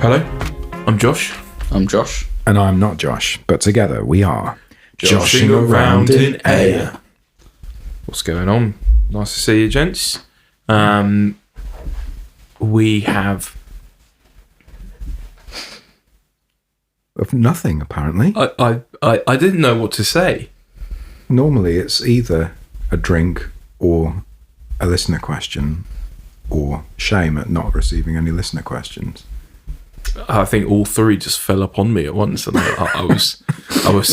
Hello, I'm Josh. I'm Josh. And I'm not Josh, but together we are Joshing around in air. What's going on? Nice to see you, gents. We have... Of nothing, apparently. I didn't know what to say. Normally it's either a drink or a listener question or shame at not receiving any listener questions. I think all three just fell upon me at once, and I was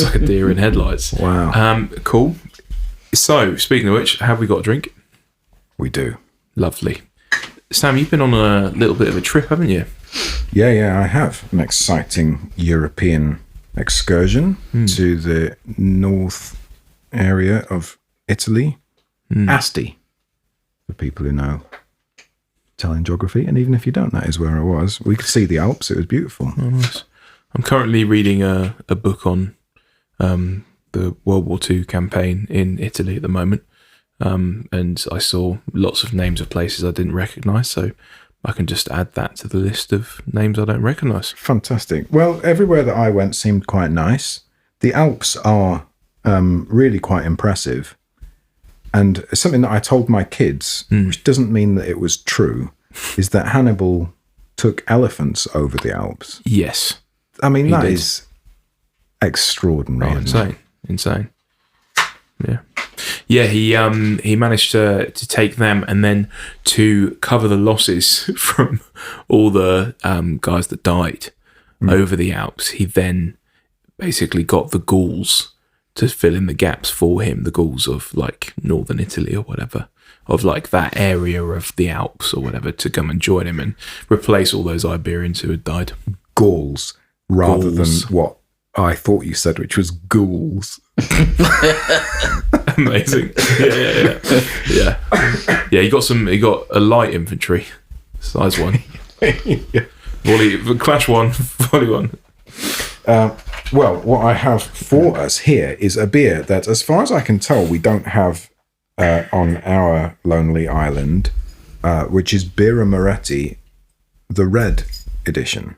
like a deer in headlights. Wow. Cool. So, speaking of which, have we got a drink? We do. Lovely. Sam, you've been on a little bit of a trip, haven't you? Yeah, I have. An exciting European excursion to the north area of Italy. Asti, for people who know Italian geography, and even if you don't, that is where I was. We could see the Alps. It was beautiful. Oh, nice. I'm currently reading a book on the World War II campaign in Italy at the moment, and I saw lots of names of places I didn't recognise, so I can just add that to the list of names I don't recognise. Fantastic. Well, everywhere that I went seemed quite nice. The Alps are really quite impressive. And something that I told my kids, which doesn't mean that it was true, is that Hannibal took elephants over the Alps. Yes. I mean, that is extraordinary. Oh, insane. Yeah, he managed to take them, and then to cover the losses from all the guys that died over the Alps, he then basically got the Gauls to fill in the gaps for him, the Gauls of like northern Italy or whatever, of like that area of the Alps or whatever, to come and join him and replace all those Iberians who had died. Gauls, rather Gauls. than what I thought you said, which was ghouls. Amazing. Yeah. He got a light infantry, size 1. Clash 1, volley 1. Well, what I have for us here is a beer that, as far as I can tell, we don't have on our lonely island, which is Birra Moretti, the red edition,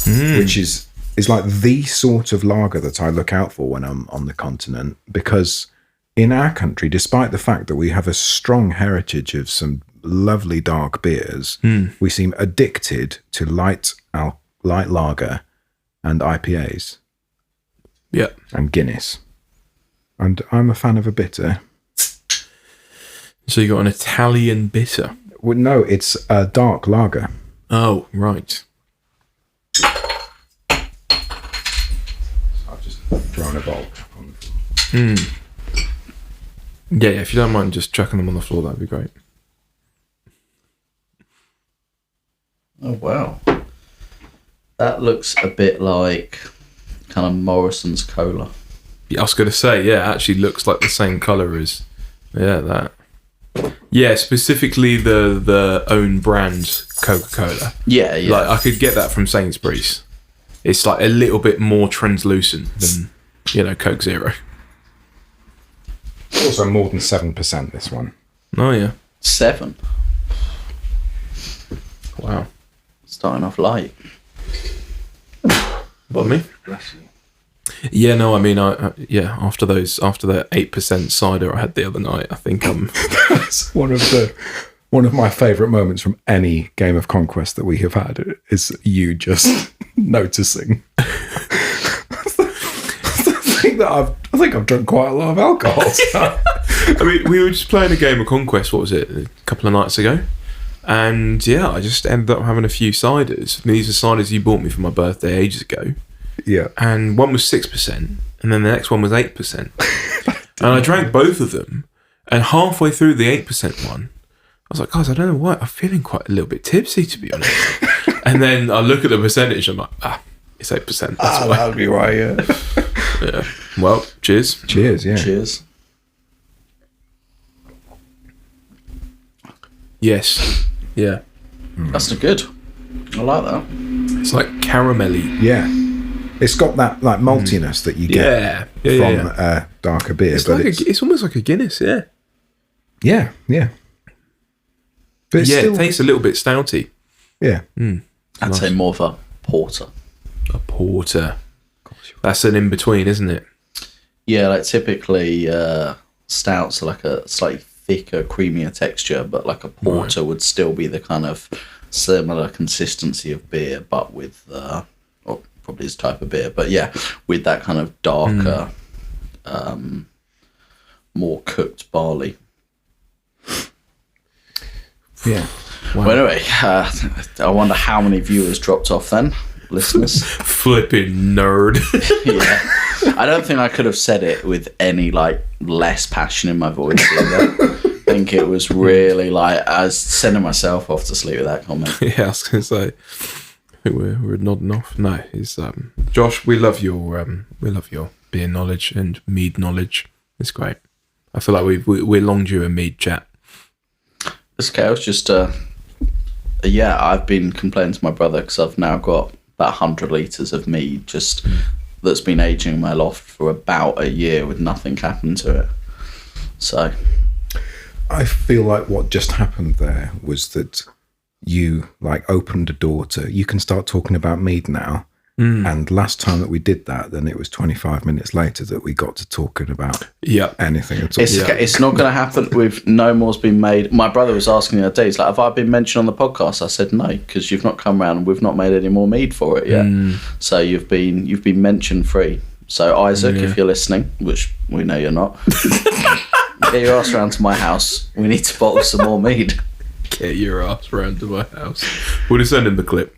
which is like the sort of lager that I look out for when I'm on the continent, because in our country, despite the fact that we have a strong heritage of some lovely dark beers, we seem addicted to light lager and IPAs. Yeah. And Guinness. And I'm a fan of a bitter. So you got an Italian bitter? Well, no, it's a dark lager. Oh, right. I've just thrown a bowl on the floor. Yeah, if you don't mind just chucking them on the floor, that'd be great. Oh, wow. That looks a bit like kind of Morrison's Cola. Yeah, I was going to say, it actually looks like the same colour as, that. Yeah, specifically the own brand Coca-Cola. Yeah. Like, I could get that from Sainsbury's. It's like a little bit more translucent than, Coke Zero. Also more than 7%, this one. Oh, yeah. 7. Wow. Starting off light. What, me? Bless you. Yeah, no, I mean, after that 8% cider I had the other night, I think I'm... That's one of my favourite moments from any game of Conquest that we have had, is you just noticing. I think I've drunk quite a lot of alcohol. I mean, we were just playing a game of Conquest, what was it, a couple of nights ago? And I just ended up having a few ciders. These are ciders you bought me for my birthday ages ago. Yeah. And one was 6%, and then the next one was 8%. And I drank both of them, and halfway through the 8% one, I was like, guys, I don't know why, I'm feeling quite a little bit tipsy, to be honest. And then I look at the percentage, I'm like, it's 8%. That's why. That'd be right, yeah. Yeah. Well, cheers. Cheers, yeah. Cheers. Yes. Yeah. That's good. I like that. It's like caramelly. Yeah. It's got that like maltiness that you get from darker beer. It's but like it's almost like a Guinness, yeah. Yeah. But it's still, it tastes a little bit stouty. Yeah. I'd say more of a porter. A porter. That's an in-between, isn't it? Yeah, like typically stouts are like a slightly thicker, creamier texture, but like a porter would still be the kind of similar consistency of beer, but with, or probably his type of beer, but yeah, with that kind of darker, more cooked barley. Yeah. Wow. Well, anyway, I wonder how many viewers dropped off then, listeners. Flipping nerd. Yeah. I don't think I could have said it with any like less passion in my voice either. I think it was really like I was sending myself off to sleep with that comment. Yeah, I was going to say, I think we're nodding off. No, it's Josh. We love your beer knowledge and mead knowledge. It's great. I feel like we're long due a mead chat. This Chaos just I've been complaining to my brother because I've now got about 100 litres of mead just that's been aging in my loft for about a year with nothing happened to it. So I feel like what just happened there was that you like opened a door to, you can start talking about mead now. And last time that we did that, then it was 25 minutes later that we got to talking about anything at all. It's not going to happen. No more's been made. My brother was asking the other day, he's like, have I been mentioned on the podcast? I said no, because you've not come around and we've not made any more mead for it yet. So you've been mention free. So Isaac, if you're listening, which we know you're not, get your ass around to my house. We need to bottle some more mead. Get your ass around to my house. We'll just send him the clip.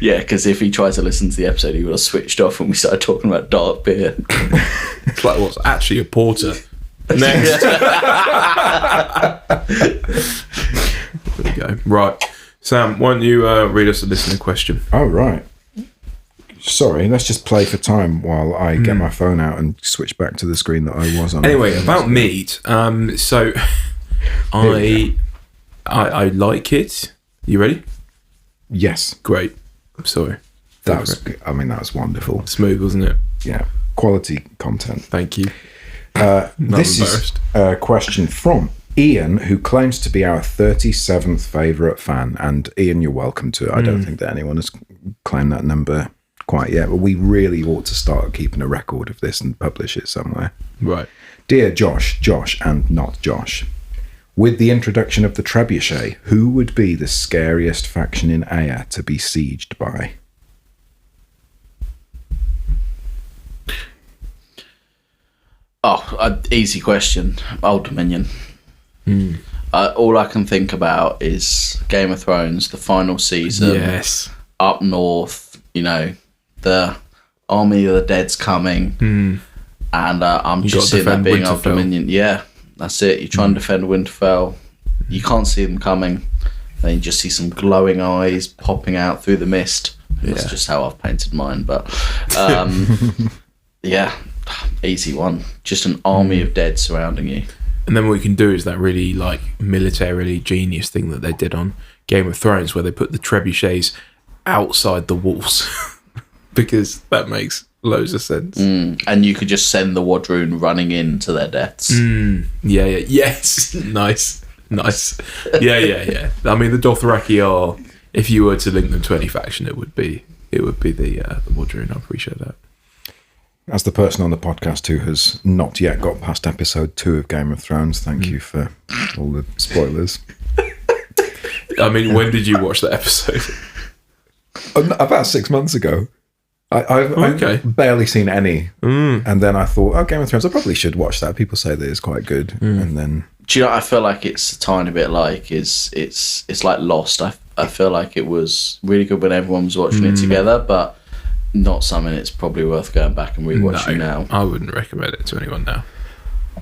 Yeah, because if he tried to listen to the episode, he would have switched off when we started talking about dark beer. It's like what's actually a porter. Next. There we go. Right, Sam, why don't you read us a listener question? Oh, right. Sorry, let's just play for time while I get my phone out and switch back to the screen that I was on. Anyway, about mead. So I like it. You ready? Yes. Great. I'm sorry. That was wonderful. Smooth, wasn't it? Yeah. Quality content. Thank you. This is a question from Ian, who claims to be our 37th favourite fan. And Ian, you're welcome to it. I don't think that anyone has claimed that number quite yet, but we really ought to start keeping a record of this and publish it somewhere. Right. Dear Josh, and not Josh. With the introduction of the trebuchet, who would be the scariest faction in Aya to be sieged by? Oh, easy question. Old Dominion. All I can think about is Game of Thrones, the final season. Yes. Up north, the army of the dead's coming. And I'm just seeing that being Old Dominion. Yeah. That's it. You try and defend Winterfell. You can't see them coming. Then you just see some glowing eyes popping out through the mist. That's just how I've painted mine. But yeah, easy one. Just an army of dead surrounding you. And then what you can do is that really like militarily genius thing that they did on Game of Thrones, where they put the trebuchets outside the walls, because that makes loads of sense. And you could just send the Wadroon running into their deaths. Yes. Nice. Yeah. I mean, the Dothraki are, if you were to link them to any faction, it would be the Wadroon. I appreciate that. As the person on the podcast who has not yet got past episode 2 of Game of Thrones, thank you for all the spoilers. I mean, when did you watch that episode? About 6 months ago. I've barely seen any, and then I thought, Game of Thrones, I probably should watch that. People say that it's quite good, and then do you know? I feel like it's a tiny bit like it's like Lost. I feel like it was really good when everyone was watching it together, but not something it's probably worth going back and rewatching now. I wouldn't recommend it to anyone now.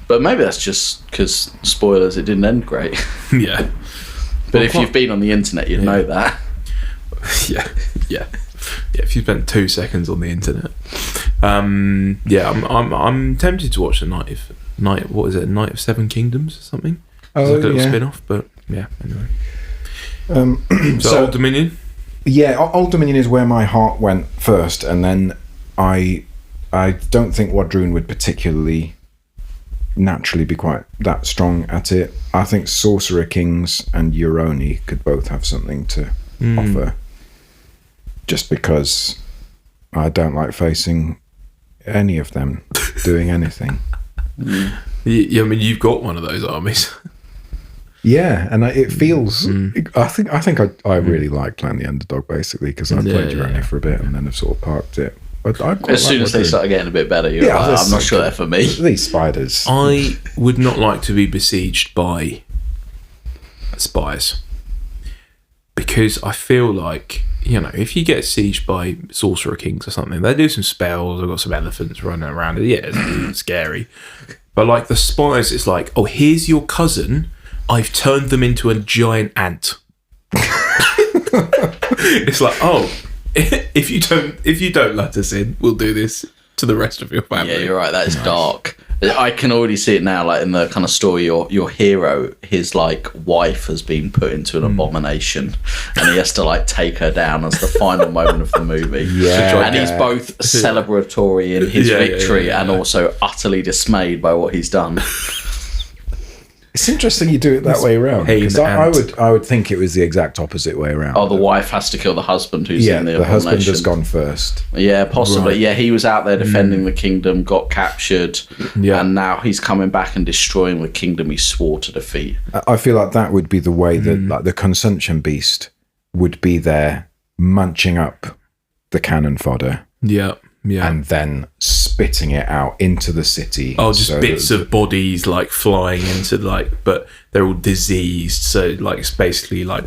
But maybe that's just because spoilers. It didn't end great. Yeah, but if you've been on the internet, you'd know that. Yeah. If you spent 2 seconds on the internet, I'm tempted to watch the Night of Seven Kingdoms or something. It's like a little spin-off, but yeah. Anyway, so Old Dominion. Yeah, Old Dominion is where my heart went first, and then I don't think Wadroon would particularly naturally be quite that strong at it. I think Sorcerer Kings and Euroni could both have something to offer, just because I don't like facing any of them doing anything. Yeah, I mean, you've got one of those armies. Yeah, and it feels. I think I really like playing the underdog, basically, because I played Euroni for a bit and then I've sort of parked it. But as soon as they start getting a bit better, you're like, I'm not sure they're for me. These spiders. I would not like to be besieged by spires, because I feel like, you know, if you get sieged by Sorcerer Kings or something, they do some spells. I've got some elephants running around. Yeah, it's scary. But like the spires, it's like, oh, here's your cousin. I've turned them into a giant ant. It's like, oh, if you don't let us in, we'll do this to the rest of your family. Yeah, you're right. That is dark. I can already see it now, like in the kind of story. Your hero, his like wife has been put into an abomination, and he has to like take her down as the final moment of the movie. Yeah, and he's both celebratory in his victory and also utterly dismayed by what he's done. It's interesting you do it that way around, because I would think it was the exact opposite way around. Oh, the wife has to kill the husband who's in the abomination. Husband has gone first. Yeah, possibly. Right. Yeah, he was out there defending the kingdom, got captured, and now he's coming back and destroying the kingdom he swore to defeat. I feel like that would be the way that like the consumption beast would be there, munching up the cannon fodder. Yeah. And then spitting it out into the city. Oh, just bits of bodies like flying into but they're all diseased. So like it's basically like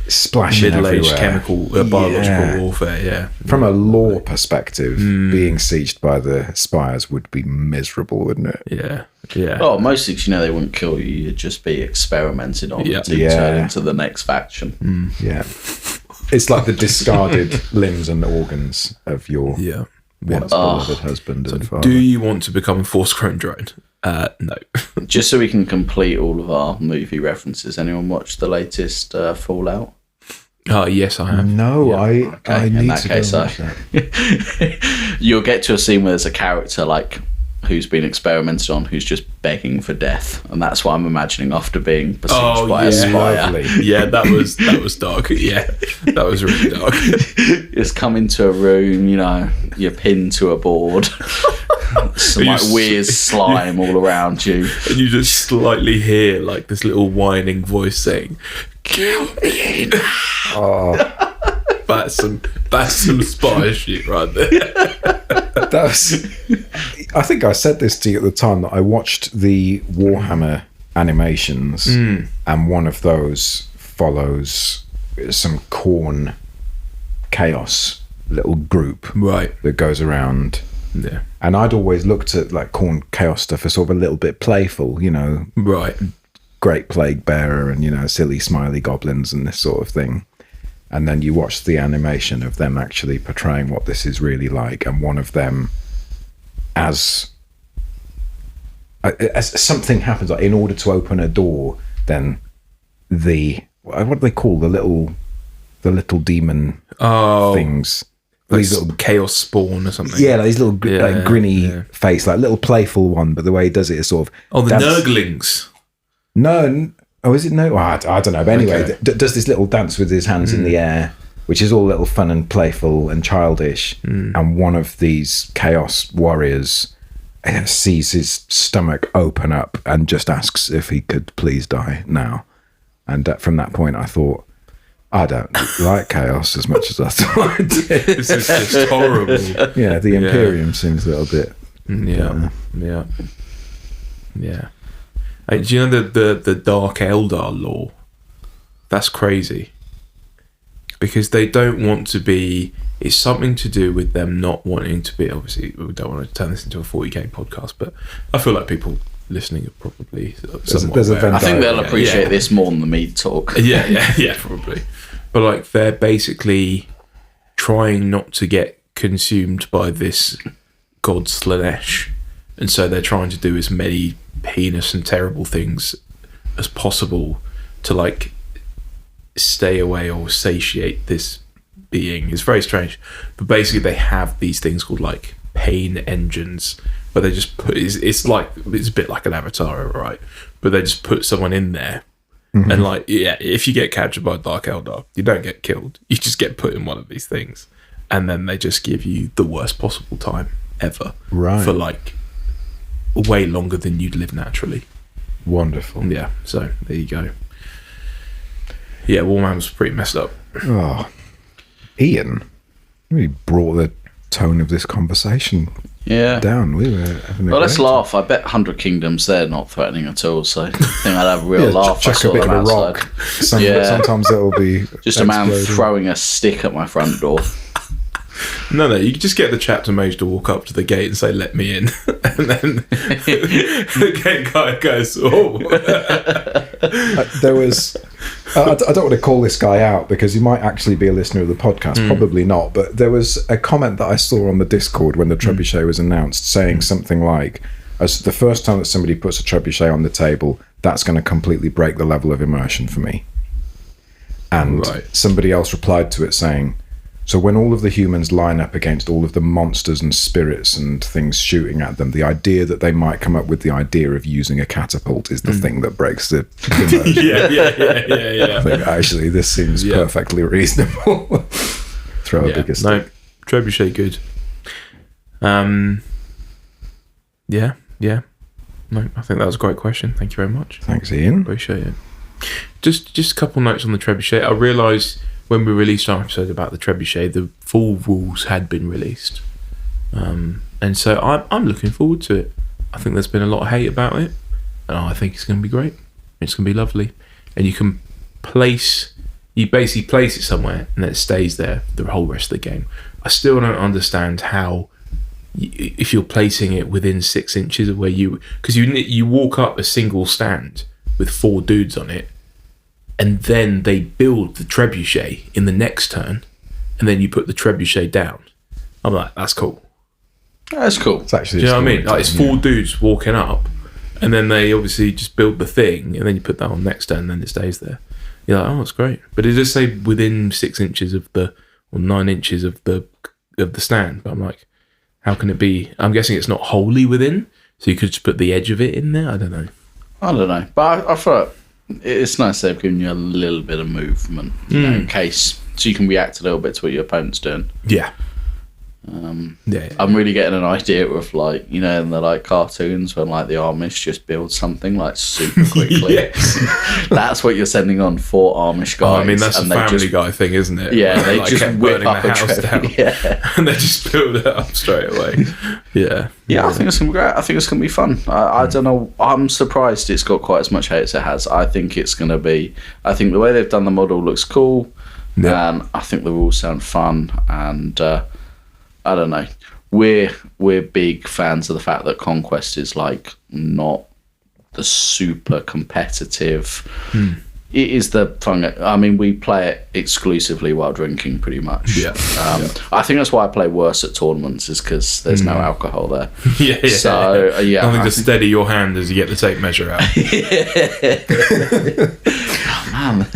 splashing middle-aged everywhere. chemical biological warfare. Yeah. From a lore perspective, being sieged by the spires would be miserable, wouldn't it? Yeah. Yeah. Oh, mostly because they wouldn't kill you. You'd just be experimented on to turn into the next faction. Yeah. It's like the discarded limbs and organs of your once beloved husband and father. Do you want to become a force-grown drone? No. Just so we can complete all of our movie references, anyone watch the latest Fallout? Yes, I have. No, I need to go watch that. You'll get to a scene where there's a character like who's been experimented on, who's just begging for death, and that's what I'm imagining after being besieged by a spire. Lovely. Yeah, that was dark. Yeah, that was really dark. Just come into a room, you're pinned to a board, some like weird slime all around you, and you just slightly hear like this little whining voice saying, "Kill me now." Oh. That's some spy shit right there. I think I said this to you at the time, that I watched the Warhammer animations, and one of those follows some Khorne Chaos little group that goes around. Yeah. And I'd always looked at like Khorne Chaos stuff as sort of a little bit playful, Right. Great Plague Bearer and, silly smiley goblins and this sort of thing. And then you watch the animation of them actually portraying what this is really like, and one of them, as something happens, like in order to open a door, then what do they call the little demon things? Like these little chaos spawn or something. Yeah, like these little like grinny face, like little playful one, but the way he does it is sort of the Nurglings. No. Oh, is it no? Oh, I don't know. But anyway, does this little dance with his hands in the air, which is all a little fun and playful and childish. And one of these chaos warriors sees his stomach open up and just asks if he could please die now. And from that point, I thought, I don't like chaos as much as I thought I did. This is just horrible. Yeah, the Imperium seems a little bit. Yeah. Do you know the Dark Eldar lore? That's crazy. Because they don't want to be... It's something to do with them not wanting to be... Obviously, we don't want to turn this into a 40k podcast, but I feel like people listening are probably somewhat aware. I think they'll appreciate this more than the meat talk. Yeah, probably. But like, they're basically trying not to get consumed by this god Slanesh. And so they're trying to do as many heinous and terrible things as possible to like stay away or satiate this being. It's very strange, but basically they have these things called like pain engines, where they just put it's a bit like an Avatar, right? But they just put someone in there, and like, yeah, if you get captured by Dark Eldar, you don't get killed. You just get put in one of these things, and then they just give you the worst possible time ever, Right. for like way longer than you'd live naturally. Wonderful. Yeah, so there you go. Yeah, Warhammer was pretty messed up. Oh, Ian, you really brought the tone of this conversation down. We were having a Let's great laugh. I bet 100 Kingdoms, they're not threatening at all, so I think I'd have a real laugh. I Chuck saw a bit them of a outside. rock. Sometimes it'll be Just a man exploding. throwing a stick at my front door. No, you just get the chapter mage to walk up to the gate and say, "Let me in," and then the gate guy goes, "Oh." There was. I don't want to call this guy out because he might actually be a listener of the podcast. Probably not. But there was a comment that I saw on the Discord when the trebuchet was announced, saying something like, "As the first time that somebody puts a trebuchet on the table, that's going to completely break the level of immersion for me." And somebody else replied to it saying, "So when all of the humans line up against all of the monsters and spirits and things shooting at them, the idea that they might come up with the idea of using a catapult is the thing that breaks the immersion." yeah. I think, actually, this seems perfectly reasonable. Throw a bigger stick. No, trebuchet good. Yeah. No, I think that was a great question. Thank you very much. Thanks, Ian. Appreciate it. Just a couple notes on the trebuchet. I realised when we released our episode about the trebuchet, the full rules had been released, and so I'm looking forward to it. I think there's been a lot of hate about it, and I think it's going to be great. It's going to be lovely, and you basically place it somewhere, and then it stays there the whole rest of the game. I still don't understand how, if you're placing it within 6 inches of where because you walk up a single stand with 4 dudes on it, and then they build the trebuchet in the next turn, and then you put the trebuchet down. I'm like, that's cool. That's cool. It's actually, Do you know what I mean? Like, it's 4 dudes walking up, and then they obviously just build the thing, and then you put that on next turn, and then it stays there. You're like, oh, that's great. But it does say within 6 inches or 9 inches of the stand. But I'm like, how can it be? I'm guessing it's not wholly within, so you could just put the edge of it in there. I don't know. But I thought it's nice they've given you a little bit of movement, you know, in case, so you can react a little bit to what your opponent's doing. Yeah. I'm really getting an idea of, like, you know, in the like cartoons when like the Amish just build something like super quickly. That's what you're sending on 4 Amish guys. Oh, I mean, that's a Family Guy thing, isn't it? Yeah, they like, just kept whip burning up the a house trophy. down, Yeah. and they just build it up straight away. Yeah. I think it's gonna be great. I think it's gonna be fun. I don't know. I'm surprised it's got quite as much hate as it has. I think it's gonna be. I think the way they've done the model looks cool, and I think the rules sound fun. And I don't know. We're big fans of the fact that Conquest is like not the super competitive. It is the fun. I mean, we play it exclusively while drinking, pretty much. Yeah. I think that's why I play worse at tournaments, is because there's no alcohol there. Yeah. So Nothing to steady your hand as you get the tape measure out. Man.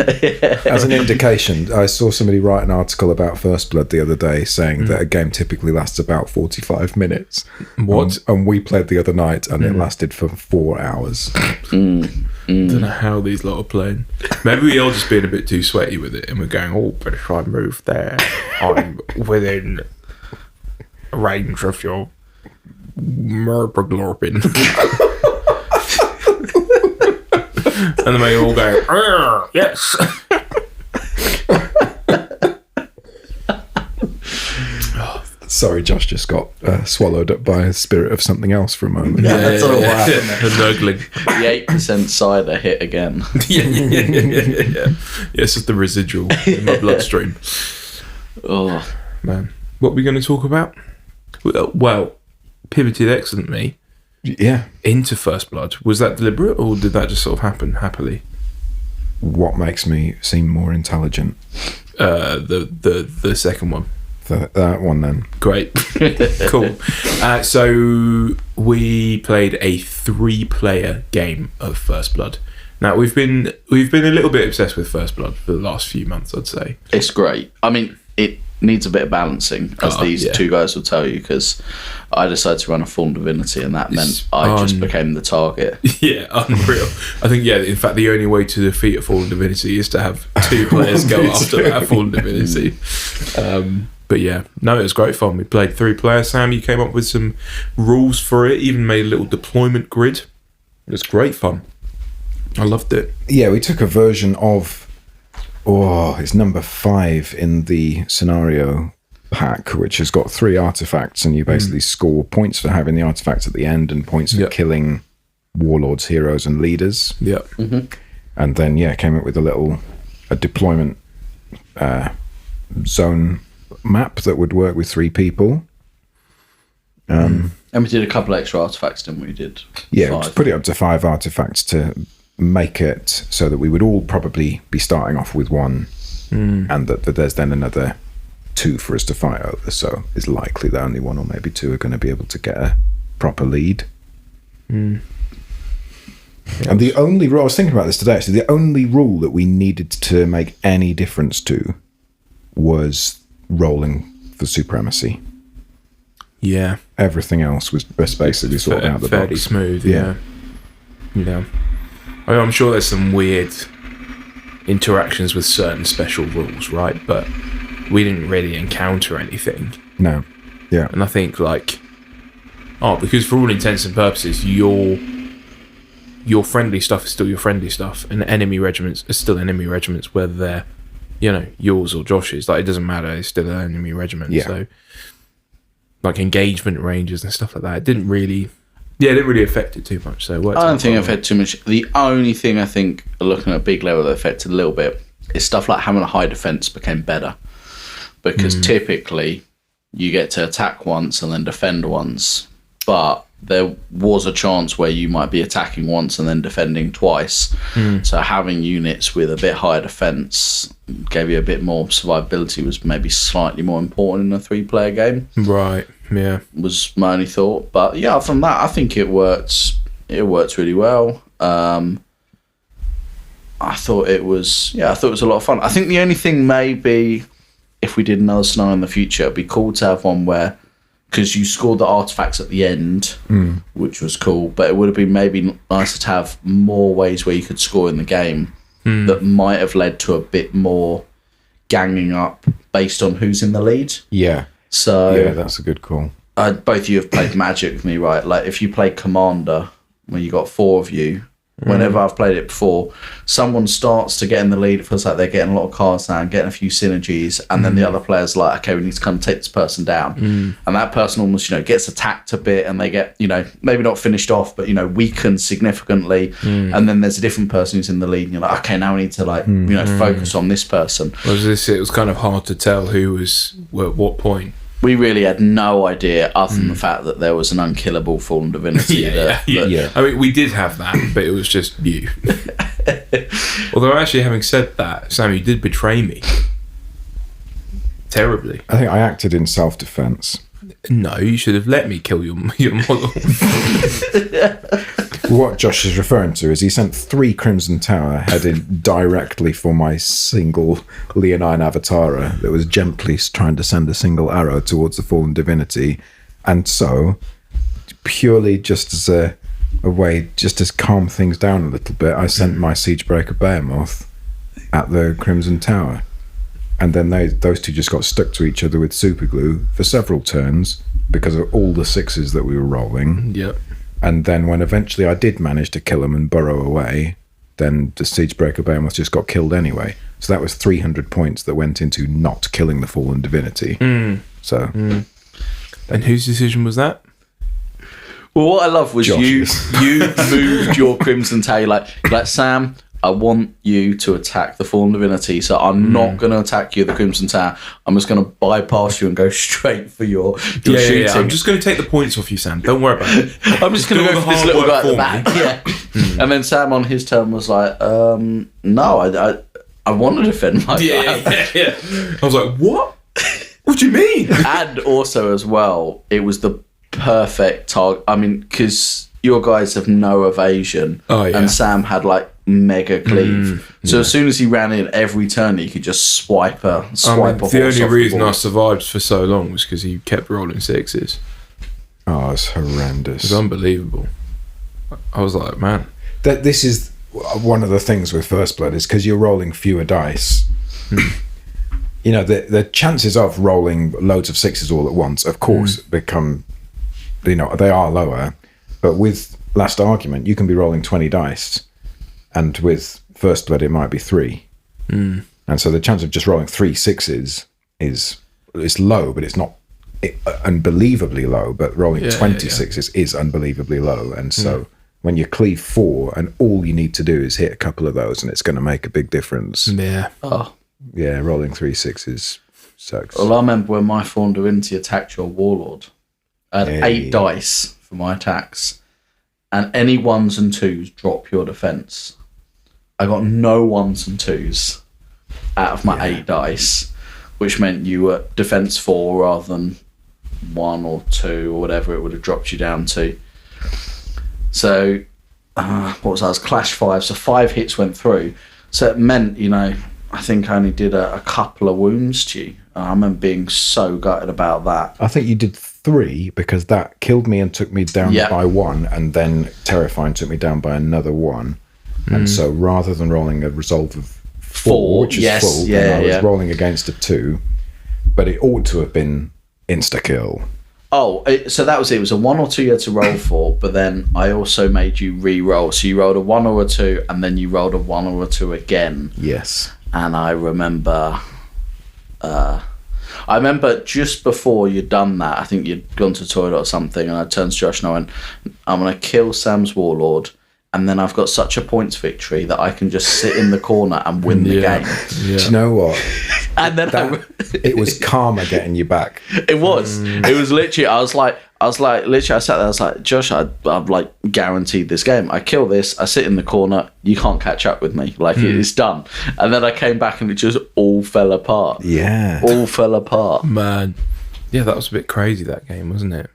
As an indication, I saw somebody write an article about First Blood the other day saying that a game typically lasts about 45 minutes. What? And we played the other night and it lasted for 4 hours. Don't know how these lot are playing. Maybe we're all just being a bit too sweaty with it, and we're going, oh, but if I move there, I'm within range of your merpaglorpin. And then they all go, yes. Sorry, Josh just got swallowed up by a spirit of something else for a moment. That's all what happened. The nurgling. The 8% cider hit again. Yeah. It's just the residual in my bloodstream. Oh, Man. What are we going to talk about? Well, pivoted excellently Yeah. into First Blood. Was that deliberate, or did that just sort of happen happily? What makes me seem more intelligent? The second one. That one then. Great. Cool. So we played a 3-player game of First Blood. Now we've been a little bit obsessed with First Blood for the last few months, I'd say. it's great. I mean, it needs a bit of balancing, as these two guys will tell you, because I decided to run a Fallen Divinity, and that meant I just became the target. Yeah, unreal. I think, in fact, the only way to defeat a Fallen Divinity is to have 2 players go after that Fallen Divinity. But yeah, no, it was great fun. We played 3 players. Sam, you came up with some rules for it, even made a little deployment grid. It was great fun. I loved it. Yeah, we took a version of, it's number 5 in the scenario pack, which has got 3 artifacts, and you basically score points for having the artifacts at the end and points for killing warlords, heroes, and leaders. Yeah. And then, came up with a deployment zone map that would work with 3 people. And we did a couple extra artifacts, didn't we? We put it up to 5 artifacts to make it so that we would all probably be starting off with 1, and that there's then another 2 for us to fight over. So it's likely that only 1 or maybe 2 are going to be able to get a proper lead. And the only rule, I was thinking about this today actually, the only rule that we needed to make any difference to was rolling for supremacy. Yeah. Everything else was basically sorted out the fairly box. Smooth, yeah. I mean, I'm sure there's some weird interactions with certain special rules, right? But we didn't really encounter anything. No. Yeah. And I think, because for all intents and purposes, your friendly stuff is still your friendly stuff, and enemy regiments are still enemy regiments, whether they're, yours or Josh's. It doesn't matter, it's still an enemy regiment. Yeah. So, engagement ranges and stuff like that, it didn't really affect it too much. So I don't think it affected too much. The only thing I think, looking at a big level, that affected a little bit is stuff like having a high defense became better, because typically you get to attack once and then defend once, but there was a chance where you might be attacking once and then defending twice. So having units with a bit higher defense gave you a bit more survivability, was maybe slightly more important in a 3-player game. Right. Yeah. Was my only thought. But yeah, from that, I think it works. It works really well. I thought it was a lot of fun. I think the only thing maybe, if we did another scenario in the future, it'd be cool to have one where, because you scored the artifacts at the end, which was cool, but it would have been maybe nicer to have more ways where you could score in the game that might have led to a bit more ganging up based on who's in the lead. Yeah. So yeah, that's a good call. Both of you have played Magic with me, right? If you play Commander, when you got 4 of you, whenever I've played it before, someone starts to get in the lead, it feels like they're getting a lot of cards now and getting a few synergies, and then the other player's like, okay, we need to come take this person down. And that person almost, gets attacked a bit, and they get, maybe not finished off, but, weakened significantly. And then there's a different person who's in the lead, and you're like, okay, now we need to, focus on this person. It was kind of hard to tell who was at what point. We really had no idea, other than the fact that there was an unkillable Fallen Divinity. Yeah. I mean, we did have that, but it was just you. Although, actually, having said that, Sam, you did betray me. Terribly. I think I acted in self-defense. No, you should have let me kill your model. What Josh is referring to is he sent 3 Crimson Tower headed directly for my single Leonine Avatara that was gently trying to send a single arrow towards the Fallen Divinity. And so, purely just as a way, just to calm things down a little bit, I sent my Siegebreaker Behemoth at the Crimson Tower. And then those 2 just got stuck to each other with super glue for several turns because of all the 6s that we were rolling. Yep. And then when eventually I did manage to kill them and burrow away, then the Siegebreaker Behemoth just got killed anyway. So that was 300 points that went into not killing the Fallen Divinity. So, and whose decision was that? Well, what I love was you moved your Crimson Tower. Like Sam, I want you to attack the Fallen Divinity, so I'm not going to attack you at the Crimson Tower. I'm just going to bypass you and go straight for your shooting. Yeah. I'm just going to take the points off you, Sam. Don't worry about it. I'm just going to go for this little guy at the back. Yeah. And then Sam on his turn was like, no, I want to defend my guy. Yeah. I was like, what? What do you mean? And also as well, it was the perfect target. I mean, because your guys have no evasion, and Sam had mega cleave. So as soon as he ran in, every turn he could just swipe a horse the only off reason the I board. survived for so long was because he kept rolling sixes. Oh, it's It horrendous. was unbelievable. I was like, man. This is one of the things with First Blood, is because you're rolling fewer dice. You know, the chances of rolling loads of sixes all at once, of course, become, you know, they are lower. But with Last Argument, you can be rolling 20 dice, and with First Blood, it might be 3. And so the chance of just rolling 3 sixes is low, but it's not unbelievably low. But rolling 20 sixes is unbelievably low. And so when you cleave 4, and all you need to do is hit a couple of those, and it's going to make a big difference. Yeah. Oh. Yeah, rolling 3 sixes sucks. Well, I remember when my Thorn Divinity attacked your Warlord. I had 8 dice for my attacks, and any 1s and 2s drop your defense. I got no 1s and 2s out of my 8 dice, which meant you were defense 4 rather than 1 or 2 or whatever it would have dropped you down to. So, what was that? I was Clash 5, so 5 hits went through. So it meant, you know, I think I only did a couple of wounds to you. I remember being so gutted about that. I think you did 3, because that killed me and took me down by 1, and then Terrifying took me down by another 1. And so rather than rolling a resolve of 4, which is full, then I was rolling against a 2, but it ought to have been insta-kill. Oh, so that was it. It was a 1 or 2 you had to roll for, but then I also made you re-roll. So you rolled a 1 or a 2, and then you rolled a 1 or a 2 again. Yes. And I remember just before you'd done that, I think you'd gone to the toilet or something, and I turned to Josh and I went, I'm going to kill Sam's Warlord, and then I've got such a points victory that I can just sit in the corner and win the game. Do you know what? And then It was karma getting you back. It was literally, I was like, literally, I sat there, I was like, Josh, I've like guaranteed this game. I kill this, I sit in the corner, you can't catch up with me. Like, it's done. And then I came back and it just all fell apart. Yeah. All fell apart. Man. Yeah, that was a bit crazy, that game, wasn't it?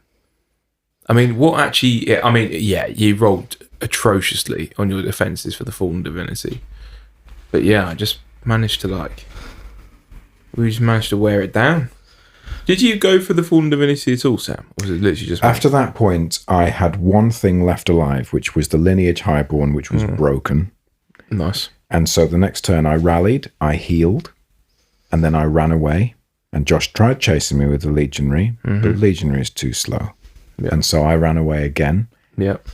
I mean, you rolled atrociously on your defences for the Fallen Divinity. But yeah, I just managed to we just managed to wear it down. Did you go for the Fallen Divinity at all, Sam? Or was it literally just... After that point, I had one thing left alive, which was the Lineage Highborn, which was broken. Nice. And so the next turn I rallied, I healed, and then I ran away. And Josh tried chasing me with the Legionary, but Legionary is too slow. Yep. And so I ran away again. Yep.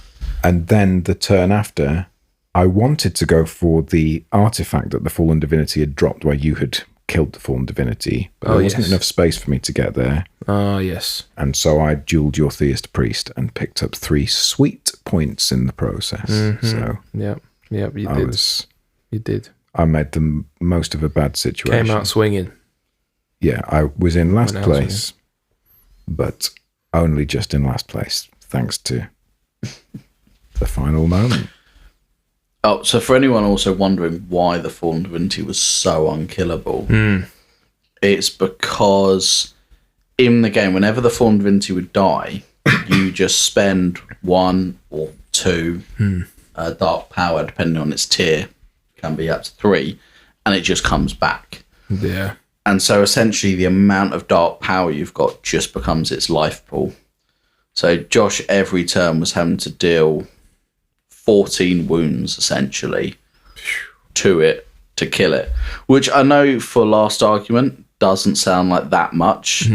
And then the turn after, I wanted to go for the artifact that the Fallen Divinity had dropped, where you had killed the Fallen Divinity, but there wasn't enough space for me to get there. Yes. And so I duelled your Theist Priest and picked up 3 sweet points in the process. So Yep, you did. I made the most of a bad situation. Came out swinging. Yeah, I was in last place, but only just in last place, thanks to the final moment. Oh, so for anyone also wondering why the Fallen Divinity was so unkillable, it's because in the game, whenever the Fallen Divinity would die, you just spend 1 or 2 dark power, depending on its tier, can be up to 3, and it just comes back. Yeah. And so essentially the amount of dark power you've got just becomes its life pool. So Josh every turn was having to deal 14 wounds essentially to it to kill it, which I know for Last Argument doesn't sound like that much,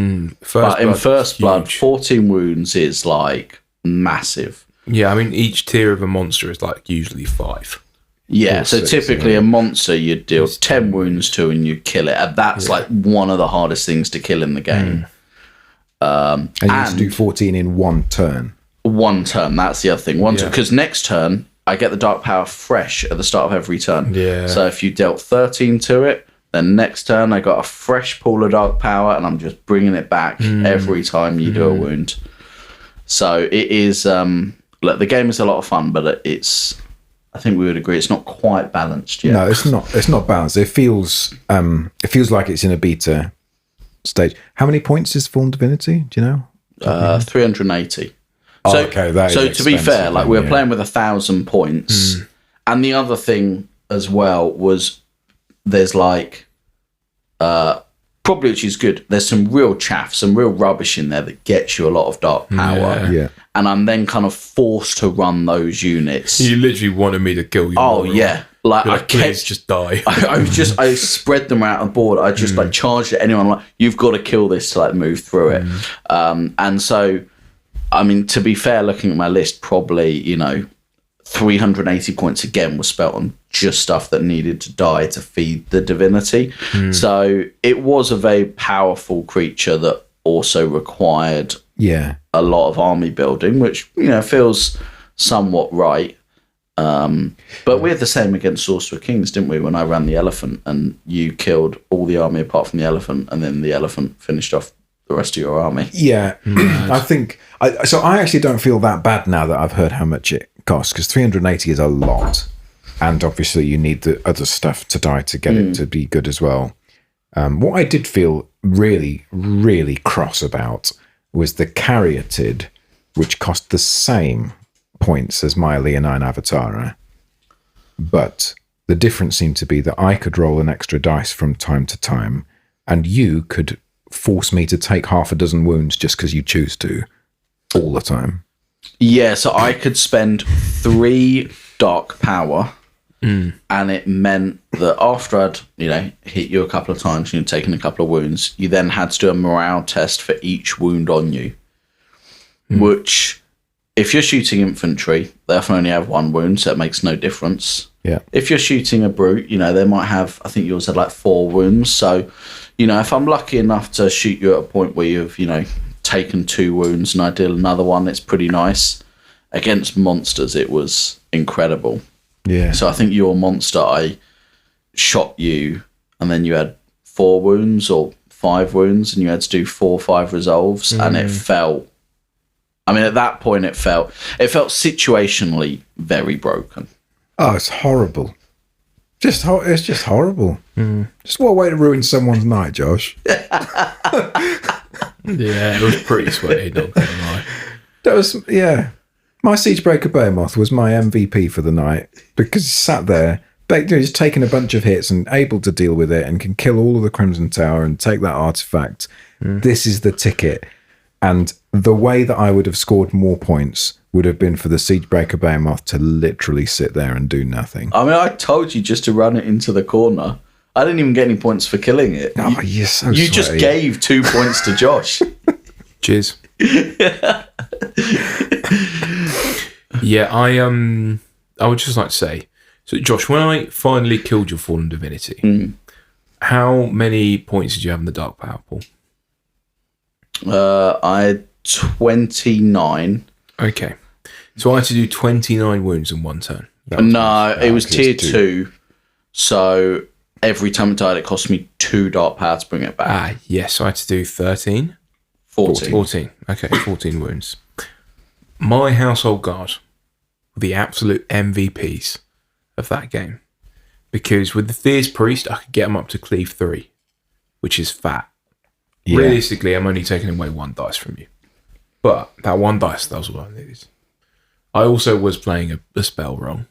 but in First Blood 14 wounds is like massive. Yeah, I mean each tier of a monster is like usually 5. Yeah, so typically a monster you'd deal 10 wounds to and you kill it, and that's like one of the hardest things to kill in the game. And you have to do 14 in 1 turn. 1 turn, that's the other thing. Because next turn, I get the dark power fresh at the start of every turn. Yeah. So if you dealt 13 to it, then next turn I got a fresh pool of dark power, and I'm just bringing it back every time you do a wound. So it is, look, the game is a lot of fun, but it's, I think we would agree, it's not quite balanced yet. No, it's not. It's not balanced. It feels like it's in a beta stage. How many points is Fallen Divinity? Do you know? 380. Oh, So, okay, that so is to be fair, expensive like then, we're playing with 1,000 points, And the other thing as well was there's like, probably which is good, there's some real chaff, some real rubbish in there that gets you a lot of dark power. Yeah. And I'm then kind of forced to run those units. You literally wanted me to kill you. Oh, yeah. Like, I please just die. I spread them out on the board. I just like charged at anyone. Like, you've got to kill this to like move through it. And so, I mean, to be fair, looking at my list, probably, 380 points again was spent on just stuff that needed to die to feed the divinity. So it was a very powerful creature that also required a lot of army building, which, feels somewhat right. But we had the same against Sorcerer Kings, didn't we? When I ran the elephant and you killed all the army apart from the elephant, and then the elephant finished off the rest of your army. Yeah, I think so. I actually don't feel that bad now that I've heard how much it costs, because 380 is a lot, and obviously you need the other stuff to die to get it to be good as well. What I did feel really, really cross about was the Caryatid, which cost the same points as my Leonine Avatara, but the difference seemed to be that I could roll an extra dice from time to time, and you could force me to take half a dozen wounds just because you choose to all the time. Yeah, so I could spend 3 dark power, and it meant that after I'd, hit you a couple of times and you'd taken a couple of wounds, you then had to do a morale test for each wound on you, which, if you're shooting infantry, they often only have 1 wound, so it makes no difference. Yeah. If you're shooting a brute, they might have, I think yours had like 4 wounds, so, if I'm lucky enough to shoot you at a point where you've, taken 2 wounds and I deal another one, it's pretty nice. Against monsters, it was incredible. Yeah. So I think your monster, I shot you and then you had 4 wounds or 5 wounds and you had to do 4 or 5 resolves, and it felt, at that point it felt situationally very broken. Oh, it's horrible. It's just horrible. Just what a way to ruin someone's night, Josh. Yeah, it was pretty sweaty, not gonna lie. That was, my Siegebreaker Behemoth was my MVP for the night, because he sat there, just taking a bunch of hits and able to deal with it and can kill all of the Crimson Tower and take that artifact. This is the ticket. And the way that I would have scored more points would have been for the Siegebreaker Behemoth to literally sit there and do nothing. I told you just to run it into the corner. I didn't even get any points for killing it. Oh, you're so You sweaty. just gave 2 points to Josh. Cheers. Yeah, I would just like to say, so Josh, when I finally killed your Fallen Divinity, how many points did you have in the Dark Power pool? I had 29. Okay. So I had to do 29 wounds in 1 turn. No, it was tier 2. So every time it died, it cost me 2 dark power to bring it back. Yes, so I had to do 13. 14. 14. Okay, 14 wounds. My Household Guard were the absolute MVPs of that game. Because with the Fierce Priest, I could get them up to cleave 3, which is fat. Yeah. Realistically, I'm only taking away 1 dice from you. But that 1 dice, that was what I needed. I also was playing a spell wrong.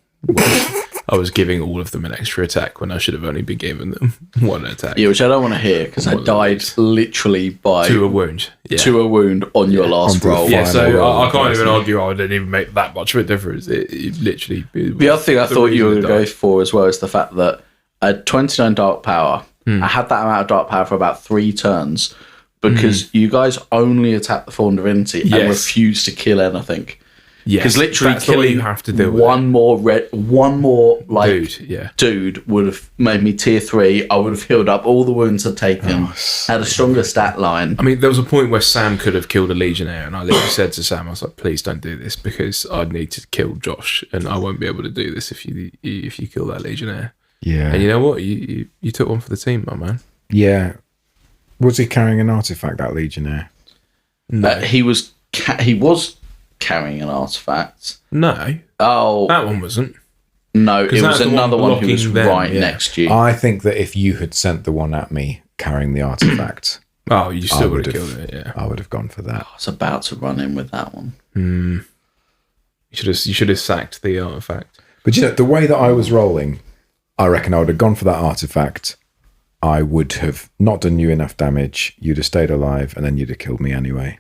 I was giving all of them an extra attack when I should have only been giving them 1 attack. Yeah, which I don't want to hear, because I died literally by 2 a wound. Yeah. 2 a wound on your last roll. Yeah, so roll. I can't even argue I didn't even make that much of a difference. It literally... The other thing I thought you were going to go for as well is the fact that I had 29 dark power. I had that amount of dark power for about 3 turns because you guys only attacked the Fallen Divinity and refused to kill anything. Yes, because literally that's the way killing you have to do one more dude would have made me tier 3. I would have healed up all the wounds I'd taken, had a stronger stat line. I mean, there was a point where Sam could have killed a Legionnaire, and I literally said to Sam, I was like, please don't do this, because I'd need to kill Josh, and I won't be able to do this if you kill that Legionnaire. Yeah. And you know what? You took one for the team, my man. Yeah. Was he carrying an artifact, that Legionnaire? No. He was carrying an artifact. No. Oh. That one wasn't. No, it was another one who was them, right next to you. I think that if you had sent the one at me carrying the artifact... Oh, you still would have killed it, yeah. I would have gone for that. I was about to run in with that one. You should have sacked the artifact. But the way that I was rolling, I reckon I would have gone for that artifact. I would have not done you enough damage. You'd have stayed alive, and then you'd have killed me anyway.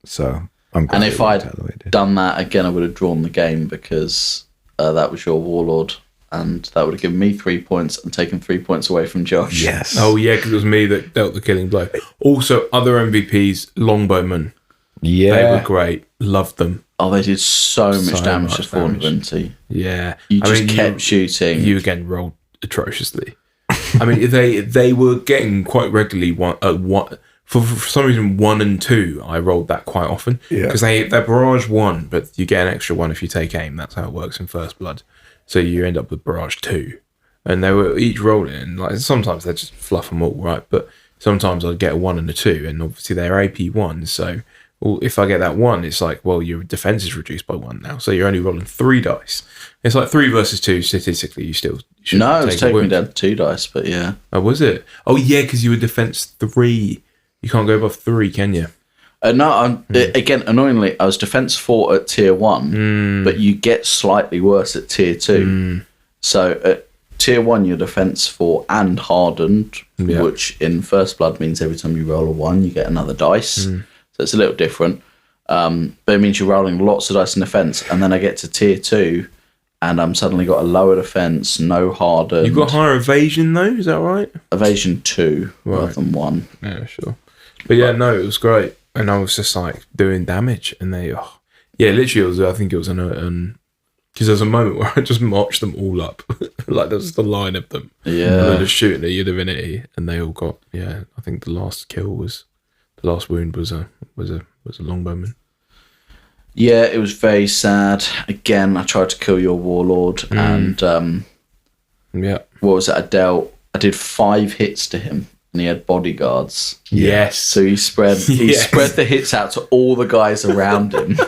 So I'm. And if I'd done that again, I would have drawn the game because that was your warlord, and that would have given me 3 points and taken 3 points away from Josh. Yes. Oh yeah, because it was me that dealt the killing blow. Also, other MVPs, longbowmen. Yeah, they were great. Loved them. Oh, they did so much damage to 420. Yeah, you just kept shooting. You again rolled atrociously. I mean, they were getting quite regularly for some reason 1 and 2. I rolled that quite often because they're barrage 1, but you get an extra 1 if you take aim. That's how it works in First Blood. So you end up with barrage 2, and they were each rolling. And like sometimes they just fluff them all right, but sometimes I'd get a 1 and a 2, and obviously they're AP 1s. So if I get that 1, it's like, well, your defense is reduced by 1 now, so you're only rolling 3 dice. It's like 3 versus 2. Statistically, you still should. No, it was taking me down to 2 dice, but yeah. Oh, was it? Oh, yeah, because you were defense 3. You can't go above 3, can you? No, again, annoyingly, I was defense 4 at tier 1, but you get slightly worse at tier 2. So at tier 1, you're defense 4 and hardened, which in First Blood means every time you roll a 1, you get another dice. So it's a little different. But it means you're rolling lots of dice in defense, and then I get to tier 2, and I'm suddenly got a lower defense, no hardened. You've got higher evasion, though, is that right? Evasion 2 rather than 1. Yeah, sure. But yeah, no, it was great. And I was just like doing damage, and literally, I think it was because there was a moment where I just marched them all up, like there was the line of them, and they're just shooting at your divinity, and they all got I think the last wound was a longbowman. Yeah, it was very sad. Again, I tried to kill your warlord, and what was it? I did 5 hits to him. And he had bodyguards. Yes. So he spread the hits out to all the guys around him.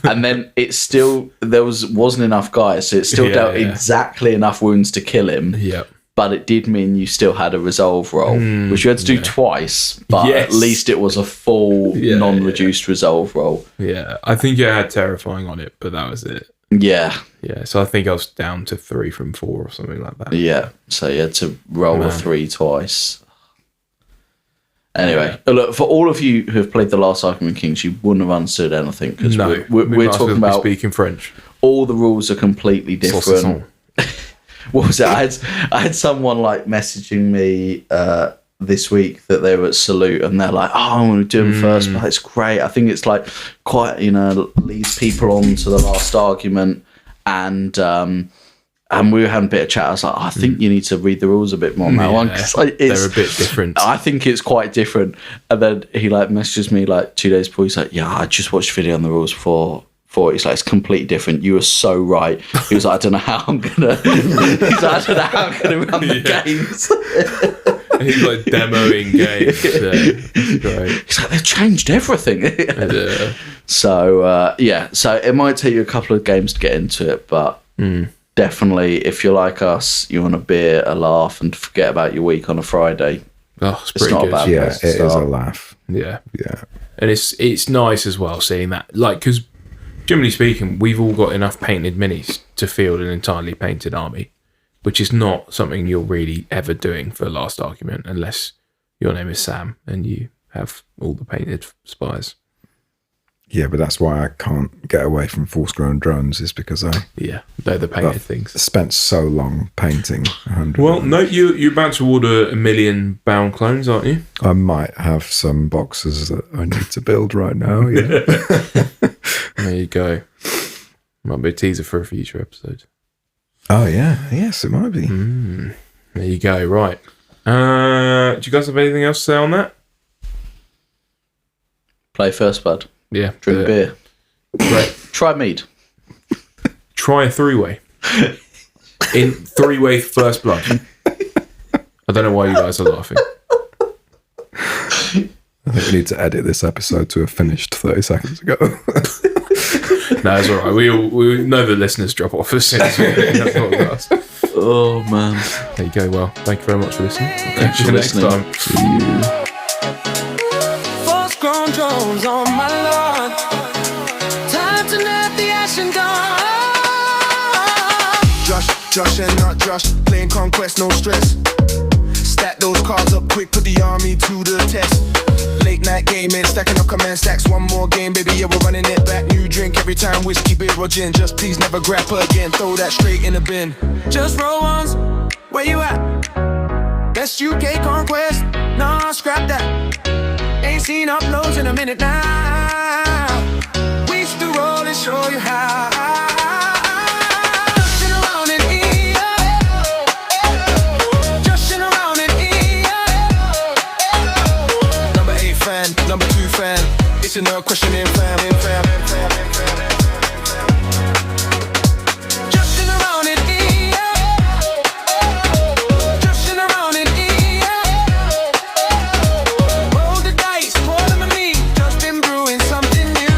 And then there wasn't enough guys, so it still dealt exactly enough wounds to kill him. Yeah. But it did mean you still had a resolve roll, which you had to do twice, but at least it was a full non-reduced resolve roll. Yeah. I think it had terrifying on it, but that was it. Yeah. Yeah. So I think I was down to 3 from 4 or something like that. Yeah. So you had to roll a 3 twice. Anyway, look, for all of you who have played The Last Argument Kings, you wouldn't have understood anything because we're talking about speaking French. All the rules are completely different. What was it? I had someone like messaging me this week that they were at Salute, and they're like, "Oh, I'm going to do them first, but it's great. I think it's like quite leads people on to The Last Argument." And we were having a bit of chat. I was like, I think you need to read the rules a bit more on that one. Cause they're a bit different. I think it's quite different. And then he messages me 2 days before. He's like, yeah, I just watched a video on the rules for He's like, it's completely different. You were so right. He was like, I don't know how I'm gonna run the games. He's like demoing games. Great. He's like, they've changed everything. So so it might take you a couple of games to get into it, but definitely, if you're like us, you want a beer, a laugh, and forget about your week on a Friday. Oh, it's not good. A bad place to start. Is a laugh. Yeah. And it's nice as well seeing that, because generally speaking, we've all got enough painted minis to field an entirely painted army, which is not something you're really ever doing for Last Argument unless your name is Sam and you have all the painted spies. Yeah, but that's why I can't get away from Force-Grown Drones, is because they're the painted things. Spent so long painting 100. Well, no, you're about to order 1 million bound clones, aren't you? I might have some boxes that I need to build right now. Yeah. There you go. Might be a teaser for a future episode. Oh yeah, yes, it might be. There you go. Right. Do you guys have anything else to say on that? Play First Blood. Yeah. Drink beer. Right. Try mead. Try a 3-way. In 3-way First Blood. I don't know why you guys are laughing. I think we need to edit this episode to have finished 30 seconds ago. No, it's all right. We know the listeners drop off as soon as we do that podcast. Oh, man. There you go. Well, thank you very much for listening. Thanks for next listening. time. See you. Force-grown drones on my lawn. Time to net the ashen dawn. Josh and not Josh, playing Conquest, no stress. Stack those cards up quick, put the army to the test. Late night gaming, stacking up command stacks. One more game, baby, yeah, we're running it back. New drink every time, whiskey, beer or gin. Just please never grab her again, throw that straight in the bin. Just roll ones, where you at? Best UK Conquest, nah, scrap that. Ain't seen uploads in a minute now. We used to roll and show you how. Justin around in EO, Justin around in EO. Number 8 fan, number 2 fan. It's a no question in fam. Justin around in EO, Justin around in EO. Roll the dice, pour them at me. Just been brewing something new.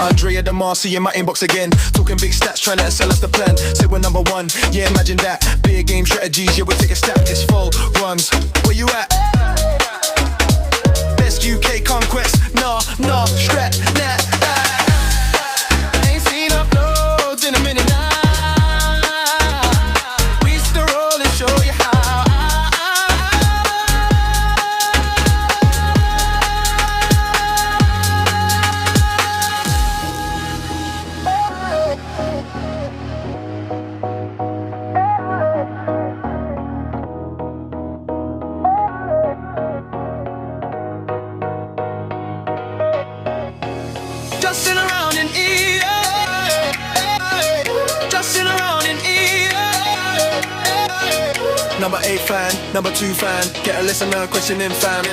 Andrea DeMarcy in my inbox again. Talking big stats, trying to sell us the plan. Say we're number 1, yeah, imagine that. Big game strategies, yeah, we'll take a stack. It's full runs. Where you at? Best UK Conquest, nah, strap that. Ain't seen uploads in a minute now. We used to roll and show you how. Justin around in EO, Justin around in EO. Number 8 fan, number 2 fan. Get a listener questioning fam.